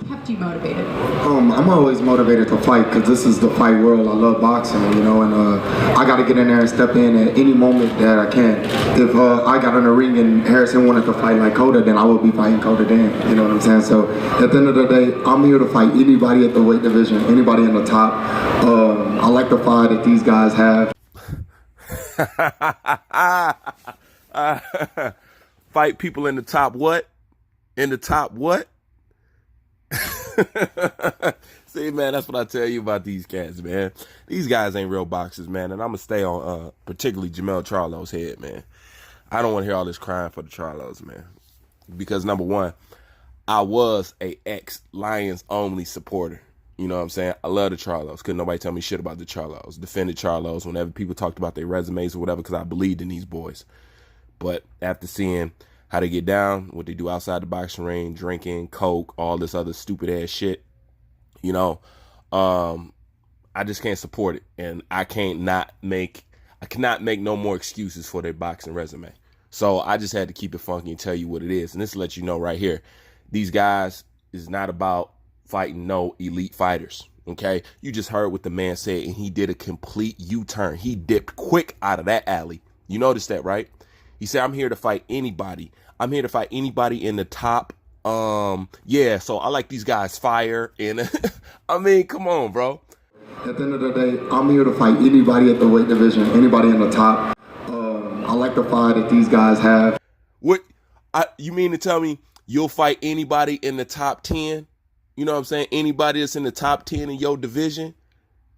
kept you motivated? I'm always motivated to fight because this is the fight world. I love boxing, you know, and I got to get in there and step in at any moment that I can. If I got in the ring and Harrison wanted to fight like Cota, then I would be fighting Cota then, you know what I'm saying? So at the end of the day, I'm here to fight anybody at the weight division, anybody in the top. I like the fight that these guys have. Fight people in the top what? In the top what? See, man, that's what I tell you about these cats, man. These guys ain't real boxers, man. And I'm going to stay on particularly Jermell Charlo's head, man. I don't want to hear all this crying for the Charlos, man. Because, number one, I was a ex-Lions only supporter. You know what I'm saying? I love the Charlos. Couldn't nobody tell me shit about the Charlos. Defended Charlos whenever people talked about their resumes or whatever because I believed in these boys. But after seeing how they get down, what they do outside the boxing ring, drinking, coke, all this other stupid ass shit, you know, I just can't support it. And I cannot make no more excuses for their boxing resume. So I just had to keep it funky and tell you what it is. And this lets you know right here, these guys is not about fighting no elite fighters. Okay. You just heard what the man said, and he did a complete U-turn. He dipped quick out of that alley. You noticed that, right? He said, I'm here to fight anybody. I'm here to fight anybody in the top. Yeah, so I like these guys fire. And I mean, come on, bro. At the end of the day, I'm here to fight anybody at the weight division, anybody in the top. I like the fight that these guys have. What? You mean to tell me you'll fight anybody in the top 10? You know what I'm saying? Anybody that's in the top 10 in your division?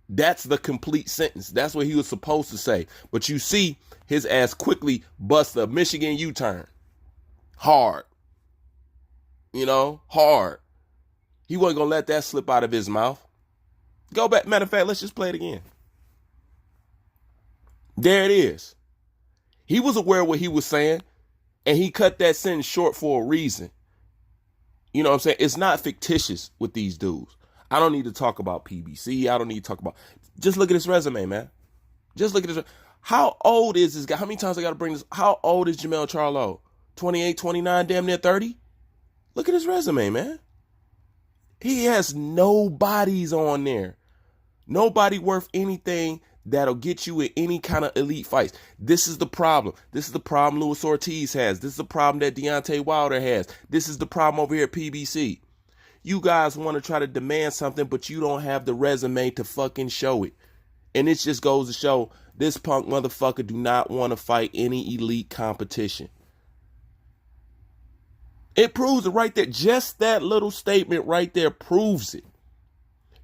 That's the complete sentence. That's what he was supposed to say. But you see, his ass quickly busts a Michigan U-turn. Hard. You know, hard. He wasn't going to let that slip out of his mouth. Go back. Matter of fact, let's just play it again. There it is. He was aware of what he was saying, and he cut that sentence short for a reason. You know what I'm saying? It's not fictitious with these dudes. I don't need to talk about PBC. I don't need to talk about. Just look at his resume, man. Just look at his. How old is this guy? How many times I got to bring this? How old is Jermell Charlo? 28, 29, damn near 30? Look at his resume, man. He has nobodies on there. Nobody worth anything that'll get you in any kind of elite fights. This is the problem. This is the problem Luis Ortiz has. This is the problem that Deontay Wilder has. This is the problem over here at PBC. You guys want to try to demand something, but you don't have the resume to fucking show it. And it just goes to show this punk motherfucker do not want to fight any elite competition. It proves it right there. Just that little statement right there proves it.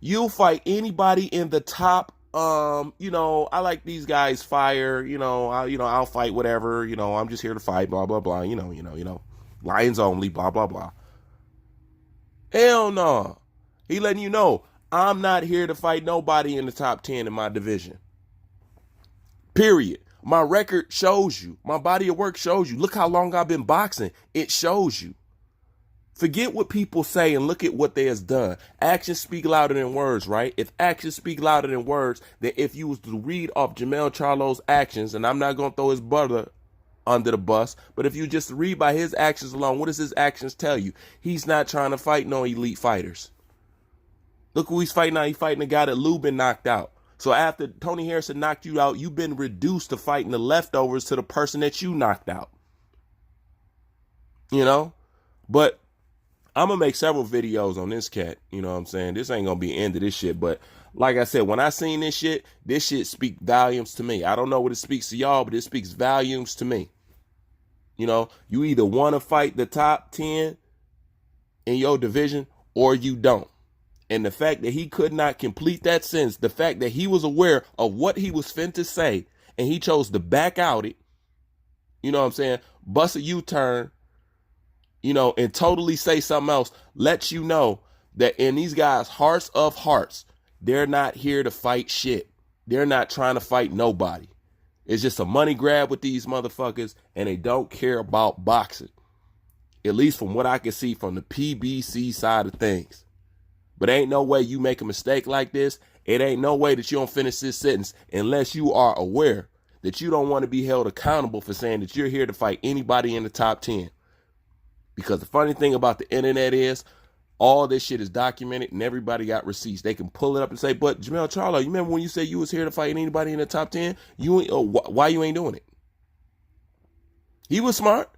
You'll fight anybody in the top. You know, I like these guys fire, I'll fight whatever, I'm just here to fight, blah, blah, blah, you know, Lions only, blah, blah, blah. Hell no. He letting you know, I'm not here to fight nobody in the top 10 in my division. Period. My record shows you. My body of work shows you. Look how long I've been boxing. It shows you. Forget what people say and look at what they has done. Actions speak louder than words, right? If actions speak louder than words, then if you was to read off Jermell Charlo's actions, and I'm not going to throw his brother under the bus, but if you just read by his actions alone, what does his actions tell you? He's not trying to fight no elite fighters. Look who he's fighting now. He's fighting the guy that Lubin knocked out. So after Tony Harrison knocked you out, you've been reduced to fighting the leftovers to the person that you knocked out. You know? But I'm going to make several videos on this cat. You know what I'm saying? This ain't going to be the end of this shit. But like I said, when I seen this shit speaks volumes to me. I don't know what it speaks to y'all, but it speaks volumes to me. You know, you either want to fight the top 10 in your division or you don't. And the fact that he could not complete that sentence, the fact that he was aware of what he was finna to say, and he chose to back out it, you know what I'm saying, bust a U-turn, and totally say something else, lets you know that in these guys' hearts of hearts, they're not here to fight shit. They're not trying to fight nobody. It's just a money grab with these motherfuckers, and they don't care about boxing. At least from what I can see from the PBC side of things. But ain't no way you make a mistake like this. It ain't no way that you don't finish this sentence unless you are aware that you don't want to be held accountable for saying that you're here to fight anybody in the top 10. Because the funny thing about the internet is All this shit is documented and everybody got receipts. They can pull it up and say, but Jermell Charlo, you remember when you said you was here to fight anybody in the top 10? Why you ain't doing it? He was smart.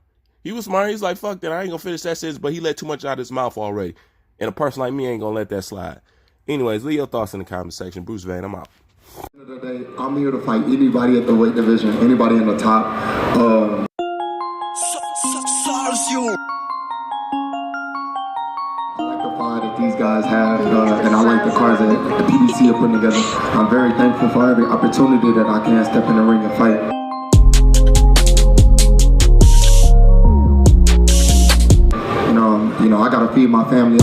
He was smart. He's like, fuck that. I ain't gonna finish that sentence, but he let too much out of his mouth already. And a person like me ain't gonna let that slide. Anyways, leave your thoughts in the comment section. Bruce Vane, I'm out. At the end of the day, I'm here to fight anybody at the weight division, anybody in the top. I like the fire that these guys have, and I like the cards that the PBC are putting together. I'm very thankful for every opportunity that I can step in the ring and fight. You know, I gotta feed my family.